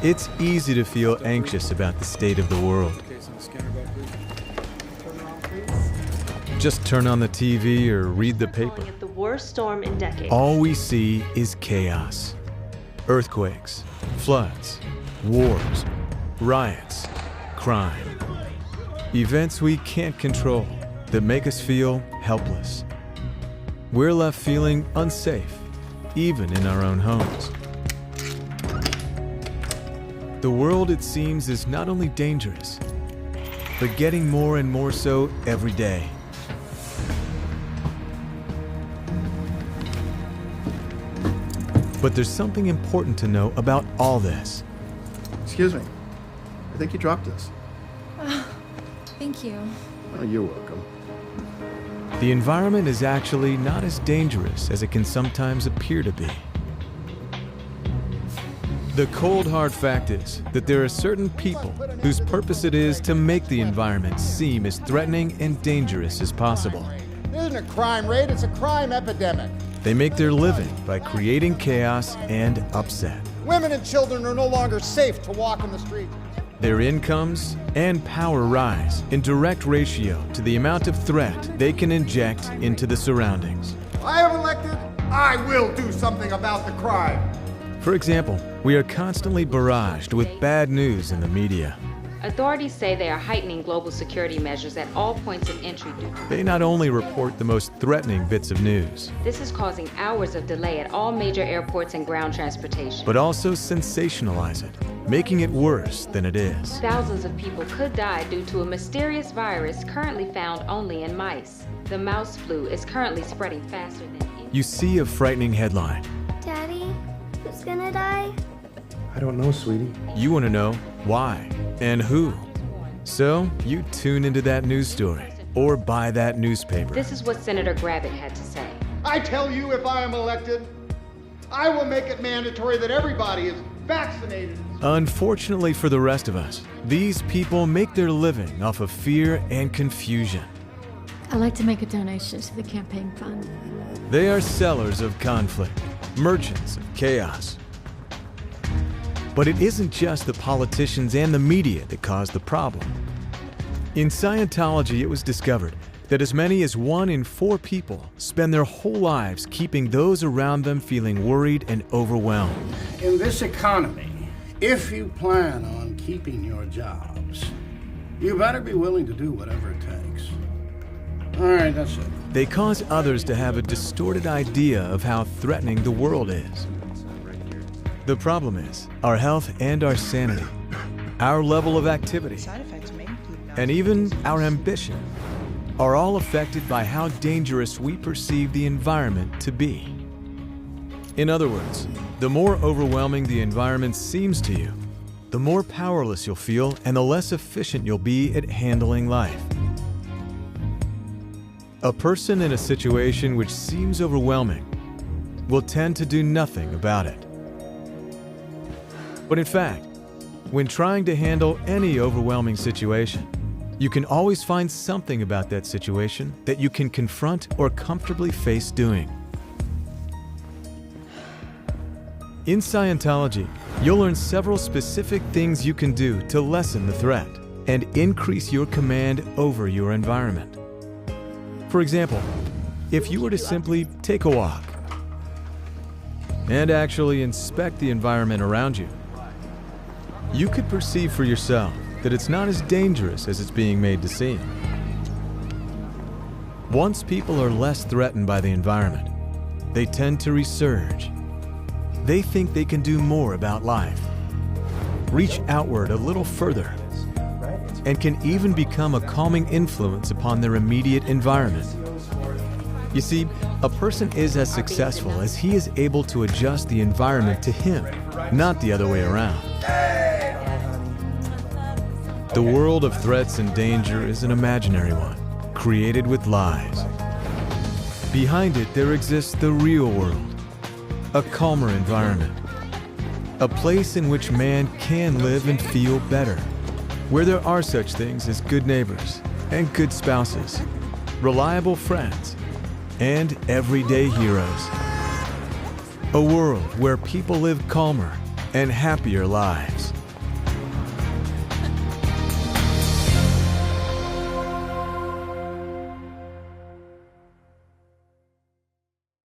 It's easy to feel anxious about the state of the world. Just turn on the TV or read the paper. The worst storm in decades. All we see is chaos. Earthquakes, floods, wars, riots, crime. Events we can't control that make us feel helpless. We're left feeling unsafe, even in our own homes. The world, it seems, is not only dangerous, but getting more and more so every day. But there's something important to know about all this. Excuse me. I think you dropped this. Thank you. Oh, you're welcome. The environment is actually not as dangerous as it can sometimes appear to be. The cold hard fact is that there are certain people whose purpose it is to make the environment seem as threatening and dangerous as possible. It isn't a crime rate, it's a crime epidemic. They make their living by creating chaos and upset. Women and children are no longer safe to walk in the street. Their incomes and power rise in direct ratio to the amount of threat they can inject into the surroundings. I am elected, I will do something about the crime. For example, we are constantly barraged with bad news in the media. Authorities say they are heightening global security measures at all points of entry. They not only report the most threatening bits of news, This is causing hours of delay at all major airports and ground transportation. but also sensationalize it, making it worse than it is. Thousands of people could die due to a mysterious virus currently found only in mice. The mouse flu is currently spreading faster than any. You see a frightening headline. Daddy, who's gonna die? I don't know, sweetie. You want to know why and who. So you tune into that news story or buy that newspaper. This is what Senator Gravitt had to say. I tell you, if I am elected, I will make it mandatory that everybody is vaccinated. Unfortunately for the rest of us, these people make their living off of fear and confusion. I'd like to make a donation to the campaign fund. They are sellers of conflict, merchants of chaos. But it isn't just the politicians and the media that cause the problem. In Scientology, it was discovered that as many as 1 in 4 people spend their whole lives keeping those around them feeling worried and overwhelmed. In this economy, if you plan on keeping your jobs, you better be willing to do whatever it takes. All right, that's it. They cause others to have a distorted idea of how threatening the world is. The problem is, our health and our sanity, our level of activity, and even our ambition are all affected by how dangerous we perceive the environment to be. In other words, the more overwhelming the environment seems to you, the more powerless you'll feel and the less efficient you'll be at handling life. A person in a situation which seems overwhelming will tend to do nothing about it. But in fact, when trying to handle any overwhelming situation, you can always find something about that situation that you can confront or comfortably face doing. In Scientology, you'll learn several specific things you can do to lessen the threat and increase your command over your environment. For example, if you were to simply take a walk and actually inspect the environment around you, you could perceive for yourself that it's not as dangerous as it's being made to seem. Once people are less threatened by the environment, they tend to resurge. They think they can do more about life, reach outward a little further, and can even become a calming influence upon their immediate environment. You see, a person is as successful as he is able to adjust the environment to him, not the other way around. The world of threats and danger is an imaginary one, created with lies. Behind it, there exists the real world, a calmer environment, a place in which man can live and feel better, where there are such things as good neighbors and good spouses, reliable friends, and everyday heroes. A world where people live calmer and happier lives.